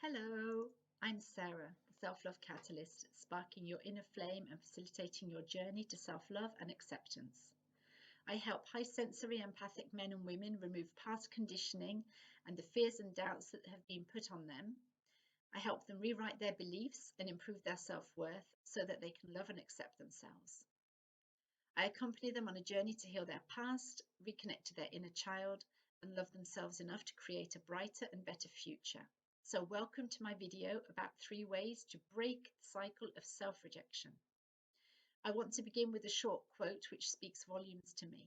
Hello, I'm Sarah, the self-love catalyst, sparking your inner flame and facilitating your journey to self-love and acceptance. I help high sensory empathic men and women remove past conditioning and the fears and doubts that have been put on them. I help them rewrite their beliefs and improve their self-worth so that they can love and accept themselves. I accompany them on a journey to heal their past, reconnect to their inner child, and love themselves enough to create a brighter and better future. So welcome to my video about 3 ways to break the cycle of self-rejection. I want to begin with a short quote which speaks volumes to me.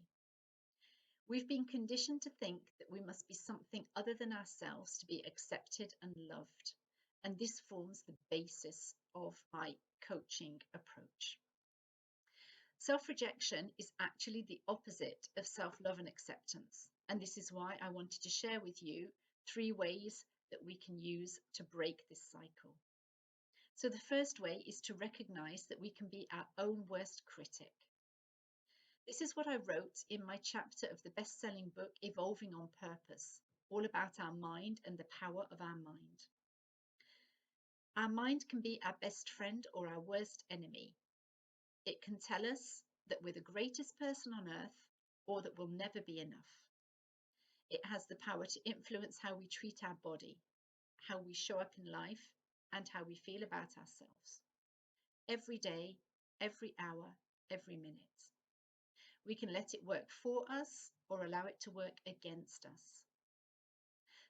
We've been conditioned to think that we must be something other than ourselves to be accepted and loved, and this forms the basis of my coaching approach. Self-rejection is actually the opposite of self-love and acceptance, and this is why I wanted to share with you 3 ways that we can use to break this cycle. So the first way is to recognize that we can be our own worst critic. This is what I wrote in my chapter of the best-selling book, Evolving on Purpose, all about our mind and the power of our mind. Our mind can be our best friend or our worst enemy. It can tell us that we're the greatest person on earth or that we'll never be enough. It has the power to influence how we treat our body, how we show up in life, and how we feel about ourselves. Every day, every hour, every minute. We can let it work for us or allow it to work against us.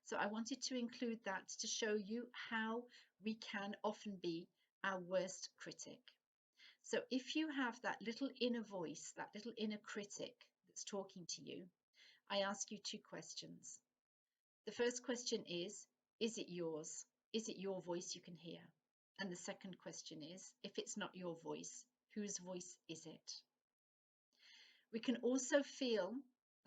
So I wanted to include that to show you how we can often be our worst critic. So if you have that little inner voice, that little inner critic that's talking to you, I ask you 2 questions. The first question is it yours? Is it your voice you can hear? And the second question is, if it's not your voice, whose voice is it? We can also feel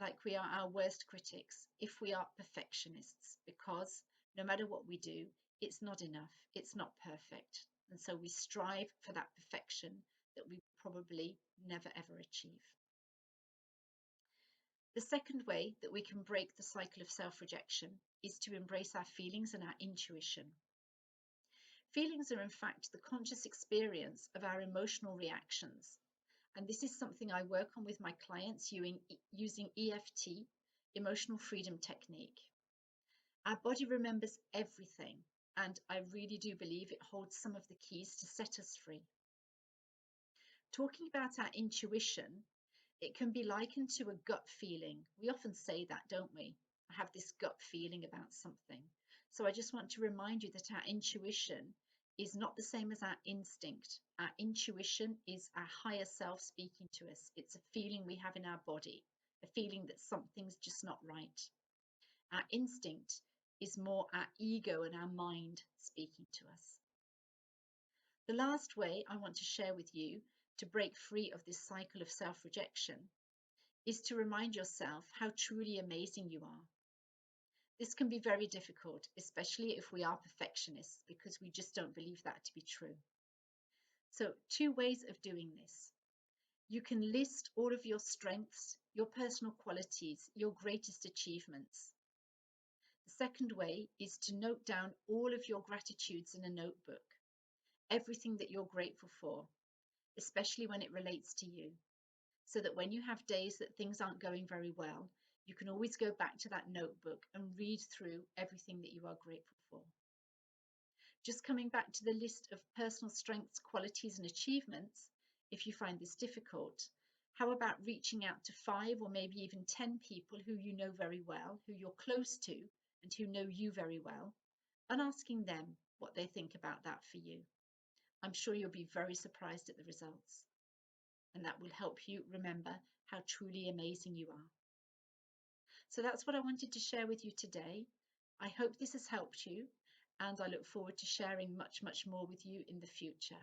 like we are our worst critics if we are perfectionists, because no matter what we do, it's not enough, it's not perfect. And so we strive for that perfection that we probably never ever achieve. The second way that we can break the cycle of self-rejection is to embrace our feelings and our intuition. Feelings are in fact the conscious experience of our emotional reactions. And this is something I work on with my clients using EFT, emotional freedom technique. Our body remembers everything, and I really do believe it holds some of the keys to set us free. Talking about our intuition, it can be likened to a gut feeling. We often say that, don't we? I have this gut feeling about something. So I just want to remind you that our intuition is not the same as our instinct. Our intuition is our higher self speaking to us. It's a feeling we have in our body, a feeling that something's just not right. Our instinct is more our ego and our mind speaking to us. The last way I want to share with you to break free of this cycle of self-rejection is to remind yourself how truly amazing you are. This can be very difficult, especially if we are perfectionists, because we just don't believe that to be true. So 2 ways of doing this. You can list all of your strengths, your personal qualities, your greatest achievements. The second way is to note down all of your gratitudes in a notebook, everything that you're grateful for, especially when it relates to you, so that when you have days that things aren't going very well, you can always go back to that notebook and read through everything that you are grateful for. Just coming back to the list of personal strengths, qualities, and achievements, if you find this difficult, how about reaching out to 5 or maybe even 10 people who you know very well, who you're close to, and who know you very well, and asking them what they think about that for you. I'm sure you'll be very surprised at the results, and that will help you remember how truly amazing you are. So that's what I wanted to share with you today. I hope this has helped you, and I look forward to sharing much more with you in the future.